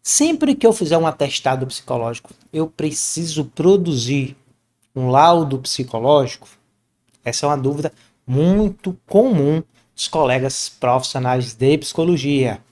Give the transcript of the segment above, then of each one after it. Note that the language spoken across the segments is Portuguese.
Sempre que eu fizer um atestado psicológico, eu preciso produzir um laudo psicológico? Essa é uma dúvida muito comum dos colegas profissionais de psicologia.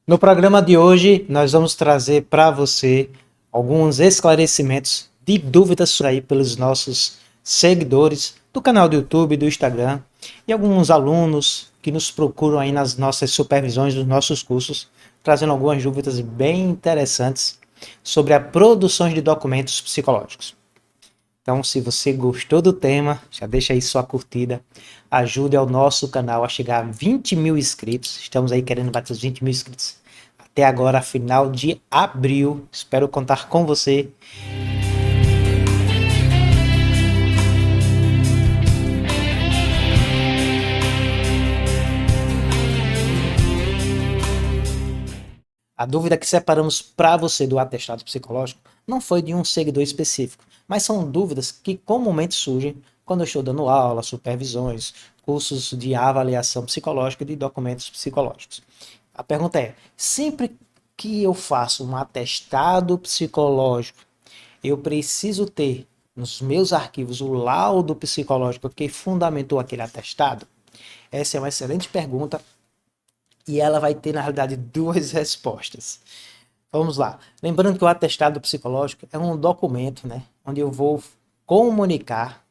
No programa de hoje, nós vamos trazer para você alguns esclarecimentos de dúvidas aí pelos nossos seguidores do canal do YouTube, do Instagram e alguns alunos que nos procuram aí nas nossas supervisões dos nossos cursos, trazendo algumas dúvidas bem interessantes sobre a produção de documentos psicológicos. Então, se você gostou do tema, já deixa aí sua curtida, ajude ao nosso canal a chegar a 20 mil inscritos. Estamos aí querendo bater os 20 mil inscritos até agora, final de abril. Espero contar com você. A dúvida que separamos para você do atestado psicológico não foi de um seguidor específico, mas são dúvidas que comumente surgem quando eu estou dando aula, supervisões, cursos de avaliação psicológica e de documentos psicológicos. A pergunta é: sempre que eu faço um atestado psicológico, eu preciso ter nos meus arquivos o laudo psicológico que fundamentou aquele atestado? Essa é uma excelente pergunta e ela vai ter, na realidade, duas respostas. Vamos lá. Lembrando que o atestado psicológico é um documento, né, onde eu vou comunicar,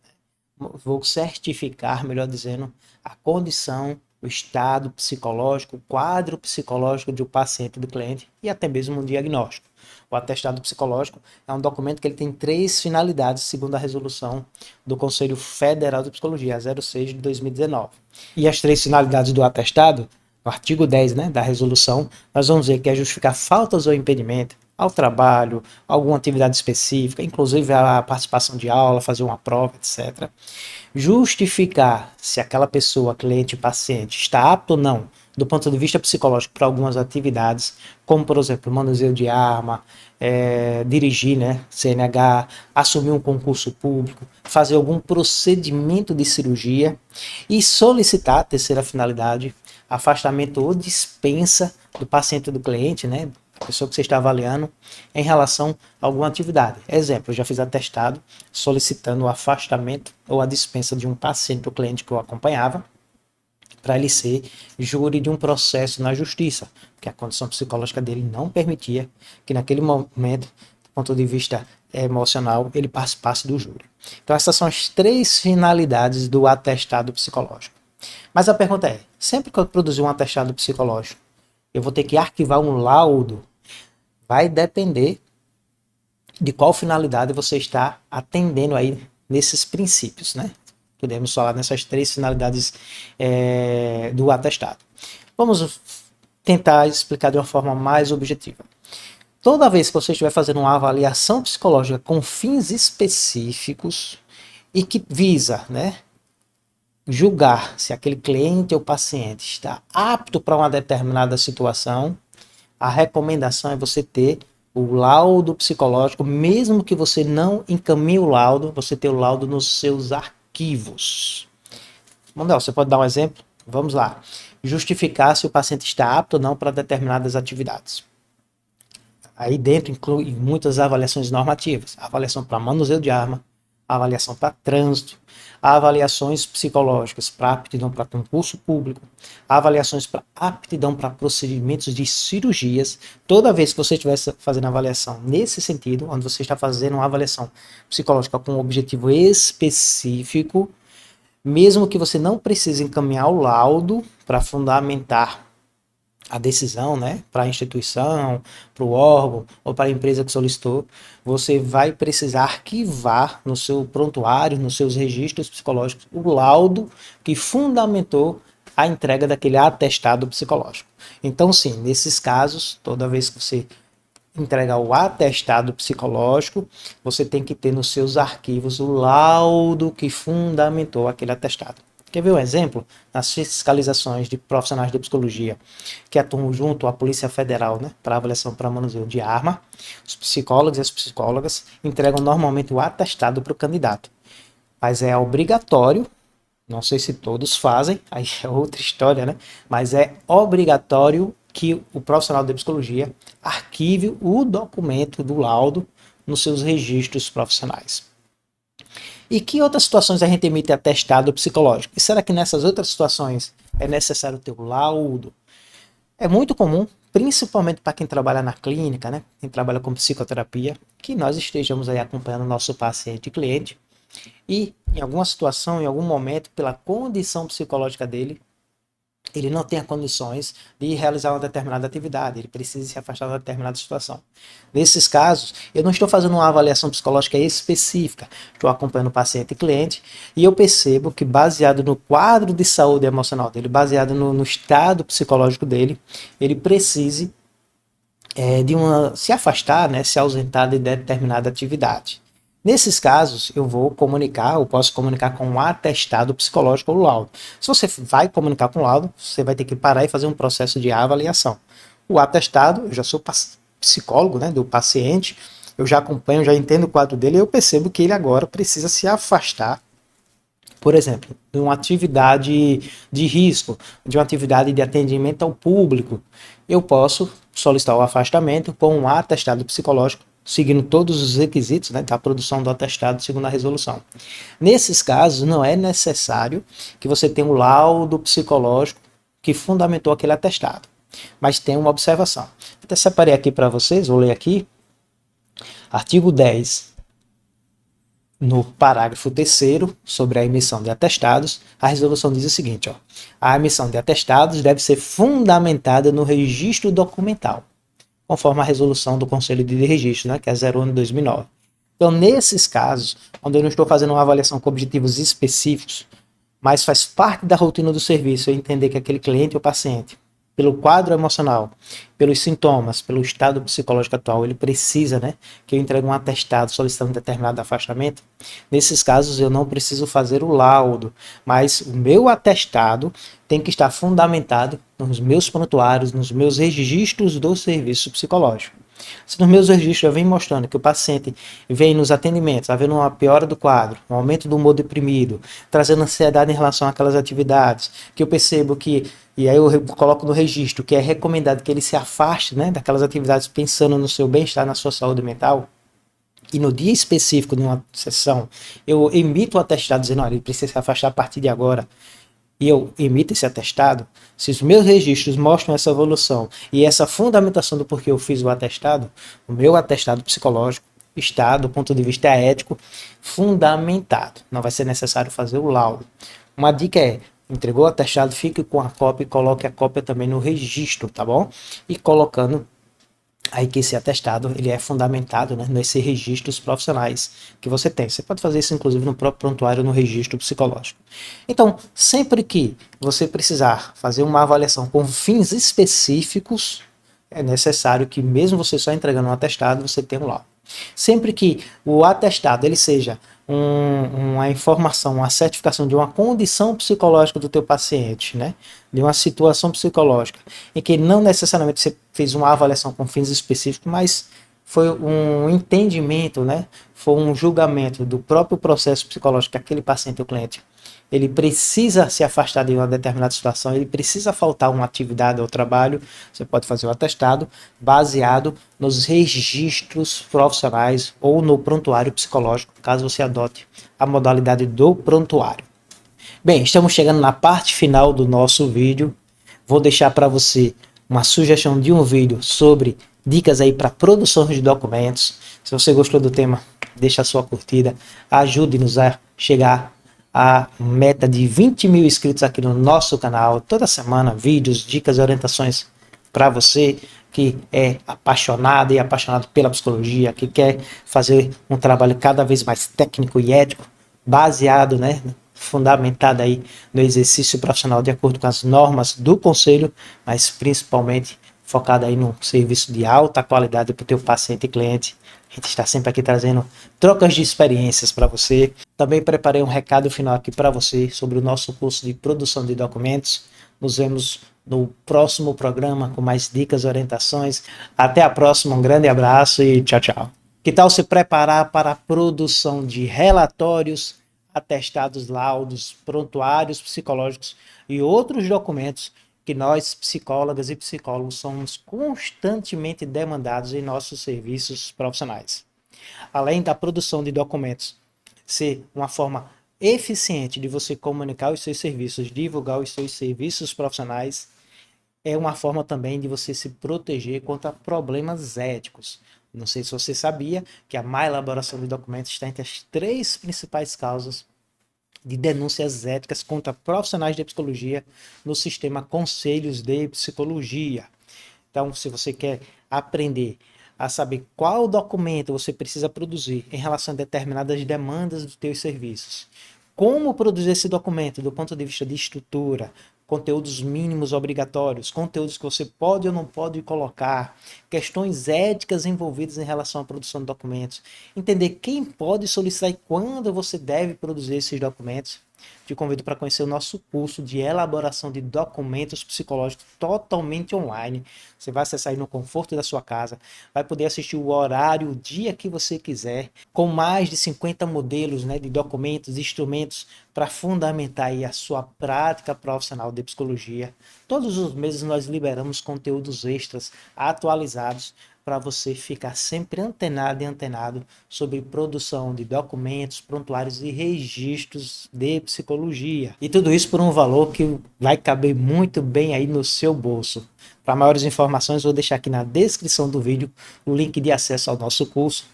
vou certificar, melhor dizendo, a condição, o estado psicológico, o quadro psicológico do paciente, do cliente e até mesmo um diagnóstico. O atestado psicológico é um documento que ele tem três finalidades, segundo a resolução do Conselho Federal de Psicologia, a 06 de 2019. E as três finalidades do atestado, no artigo 10, né, da resolução, nós vamos ver que é justificar faltas ou impedimento ao trabalho, alguma atividade específica, inclusive a participação de aula, fazer uma prova, etc. Justificar se aquela pessoa, cliente, paciente, está apto ou não, do ponto de vista psicológico, para algumas atividades, como, por exemplo, manuseio de arma, dirigir, né, CNH, assumir um concurso público, fazer algum procedimento de cirurgia e solicitar, a terceira finalidade, afastamento ou dispensa do paciente ou do cliente, né, a pessoa que você está avaliando, em relação a alguma atividade. Exemplo, eu já fiz atestado solicitando o afastamento ou a dispensa de um paciente ou cliente que eu acompanhava, para ele ser júri de um processo na justiça, porque a condição psicológica dele não permitia que naquele momento, do ponto de vista emocional, ele participasse do júri. Então essas são as três finalidades do atestado psicológico. Mas a pergunta é, sempre que eu produzir um atestado psicológico, eu vou ter que arquivar um laudo? Vai depender de qual finalidade você está atendendo aí nesses princípios, né? Podemos falar nessas três finalidades do atestado. Vamos tentar explicar de uma forma mais objetiva. Toda vez que você estiver fazendo uma avaliação psicológica com fins específicos e que visa, né, julgar se aquele cliente ou paciente está apto para uma determinada situação, a recomendação é você ter o laudo psicológico, mesmo que você não encaminhe o laudo, você ter o laudo nos seus arquivos. Manuel, você pode dar um exemplo? Vamos lá. Justificar se o paciente está apto ou não para determinadas atividades. Aí dentro inclui muitas avaliações normativas. Avaliação para manuseio de arma, avaliação para trânsito, avaliações psicológicas para aptidão para concurso público, avaliações para aptidão para procedimentos de cirurgias. Toda vez que você estiver fazendo avaliação nesse sentido, onde você está fazendo uma avaliação psicológica com um objetivo específico, mesmo que você não precise encaminhar o laudo para fundamentar a decisão, né, para a instituição, para o órgão ou para a empresa que solicitou, você vai precisar arquivar no seu prontuário, nos seus registros psicológicos, o laudo que fundamentou a entrega daquele atestado psicológico. Então, sim, nesses casos, toda vez que você entregar o atestado psicológico, você tem que ter nos seus arquivos o laudo que fundamentou aquele atestado. Quer ver um exemplo? Nas fiscalizações de profissionais de psicologia que atuam junto à Polícia Federal, né, para avaliação para manuseio de arma, os psicólogos e as psicólogas entregam normalmente o atestado para o candidato. Mas é obrigatório, não sei se todos fazem, aí é outra história, né? Mas é obrigatório que o profissional de psicologia arquive o documento do laudo nos seus registros profissionais. E que outras situações a gente emite atestado psicológico? E será que nessas outras situações é necessário ter o laudo? É muito comum, principalmente para quem trabalha na clínica, né? Quem trabalha com psicoterapia, que nós estejamos aí acompanhando o nosso paciente e cliente e em alguma situação, em algum momento, pela condição psicológica dele, ele não tenha condições de realizar uma determinada atividade, ele precisa se afastar de uma determinada situação. Nesses casos, eu não estou fazendo uma avaliação psicológica específica, estou acompanhando o paciente e cliente e eu percebo que, baseado no quadro de saúde emocional dele, baseado no estado psicológico dele, ele precise se afastar, né, se ausentar de determinada atividade. Nesses casos, eu posso comunicar com um atestado psicológico ou laudo. Se você vai comunicar com laudo, você vai ter que parar e fazer um processo de avaliação. O atestado, eu já sou psicólogo, né, do paciente, eu já acompanho, já entendo o quadro dele e eu percebo que ele agora precisa se afastar, por exemplo, de uma atividade de risco, de uma atividade de atendimento ao público. Eu posso solicitar o afastamento com um atestado psicológico, seguindo todos os requisitos, né, da produção do atestado segundo a resolução. Nesses casos, não é necessário que você tenha um laudo psicológico que fundamentou aquele atestado, mas tem uma observação. Até separei aqui para vocês, vou ler aqui, artigo 10, no parágrafo 3º, sobre a emissão de atestados, a resolução diz o seguinte, ó, a emissão de atestados deve ser fundamentada no registro documental, conforme a resolução do Conselho de Registro, né, que é 01 de 2009. Então, nesses casos, onde eu não estou fazendo uma avaliação com objetivos específicos, mas faz parte da rotina do serviço eu entender que aquele cliente ou paciente, pelo quadro emocional, pelos sintomas, pelo estado psicológico atual, ele precisa, né, que eu entregue um atestado solicitando um determinado afastamento. Nesses casos, eu não preciso fazer o laudo, mas o meu atestado tem que estar fundamentado nos meus prontuários, nos meus registros do serviço psicológico. Se nos meus registros já vem mostrando que o paciente vem nos atendimentos, havendo uma piora do quadro, um aumento do humor deprimido, trazendo ansiedade em relação àquelas atividades, que eu percebo que, e aí eu coloco no registro, que é recomendado que ele se afaste, né, daquelas atividades pensando no seu bem-estar, na sua saúde mental, e no dia específico de uma sessão, eu emito o atestado dizendo, olha, ele precisa se afastar a partir de agora, e eu emito esse atestado, se os meus registros mostram essa evolução e essa fundamentação do porquê eu fiz o atestado, o meu atestado psicológico está, do ponto de vista ético, fundamentado. Não vai ser necessário fazer o laudo. Uma dica é, entregou o atestado, fique com a cópia e coloque a cópia também no registro, tá bom? E colocando aí que esse atestado ele é fundamentado, né, nesses registros profissionais que você tem. Você pode fazer isso inclusive no próprio prontuário, no registro psicológico. Então, sempre que você precisar fazer uma avaliação com fins específicos, é necessário que mesmo você só entregando um atestado, você tenha um laudo. Sempre que o atestado ele seja uma informação, uma certificação de uma condição psicológica do teu paciente, né? De uma situação psicológica, em que não necessariamente você fez uma avaliação com fins específicos, mas foi um entendimento, né? Foi um julgamento do próprio processo psicológico que aquele paciente ou cliente ele precisa se afastar de uma determinada situação, ele precisa faltar uma atividade ou trabalho, você pode fazer o atestado baseado nos registros profissionais ou no prontuário psicológico, caso você adote a modalidade do prontuário. Bem, estamos chegando na parte final do nosso vídeo. Vou deixar para você uma sugestão de um vídeo sobre dicas aí para produção de documentos. Se você gostou do tema, deixa a sua curtida, ajude-nos a chegar a meta de 20 mil inscritos aqui no nosso canal. Toda semana, vídeos, dicas e orientações para você que é apaixonado e apaixonado pela psicologia, que quer fazer um trabalho cada vez mais técnico e ético, baseado, né, fundamentado aí no exercício profissional de acordo com as normas do conselho, mas principalmente focado aí no serviço de alta qualidade para o teu paciente e cliente. A gente está sempre aqui trazendo trocas de experiências para você. Também preparei um recado final aqui para você sobre o nosso curso de produção de documentos. Nos vemos no próximo programa com mais dicas e orientações. Até a próxima, um grande abraço e tchau, tchau. Que tal se preparar para a produção de relatórios, atestados, laudos, prontuários psicológicos e outros documentos que nós, psicólogas e psicólogos, somos constantemente demandados em nossos serviços profissionais. Além da produção de documentos ser uma forma eficiente de você comunicar os seus serviços, divulgar os seus serviços profissionais, é uma forma também de você se proteger contra problemas éticos. Não sei se você sabia que a má elaboração de documentos está entre as 3 principais causas de denúncias éticas contra profissionais de psicologia no sistema Conselhos de Psicologia. Então, se você quer aprender a saber qual documento você precisa produzir em relação a determinadas demandas dos teus serviços, como produzir esse documento do ponto de vista de estrutura, conteúdos mínimos obrigatórios, conteúdos que você pode ou não pode colocar, questões éticas envolvidas em relação à produção de documentos, entender quem pode solicitar e quando você deve produzir esses documentos. Te convido para conhecer o nosso curso de elaboração de documentos psicológicos totalmente online. Você vai acessar aí no conforto da sua casa, vai poder assistir o horário, o dia que você quiser, com mais de 50 modelos, né, de documentos, instrumentos para fundamentar aí a sua prática profissional de psicologia. Todos os meses nós liberamos conteúdos extras atualizados para você ficar sempre antenado e antenado sobre produção de documentos, prontuários e registros de psicologia. E tudo isso por um valor que vai caber muito bem aí no seu bolso. Para maiores informações, vou deixar aqui na descrição do vídeo o link de acesso ao nosso curso.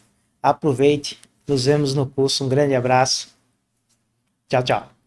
Aproveite, nos vemos no curso. Um grande abraço. Tchau, tchau.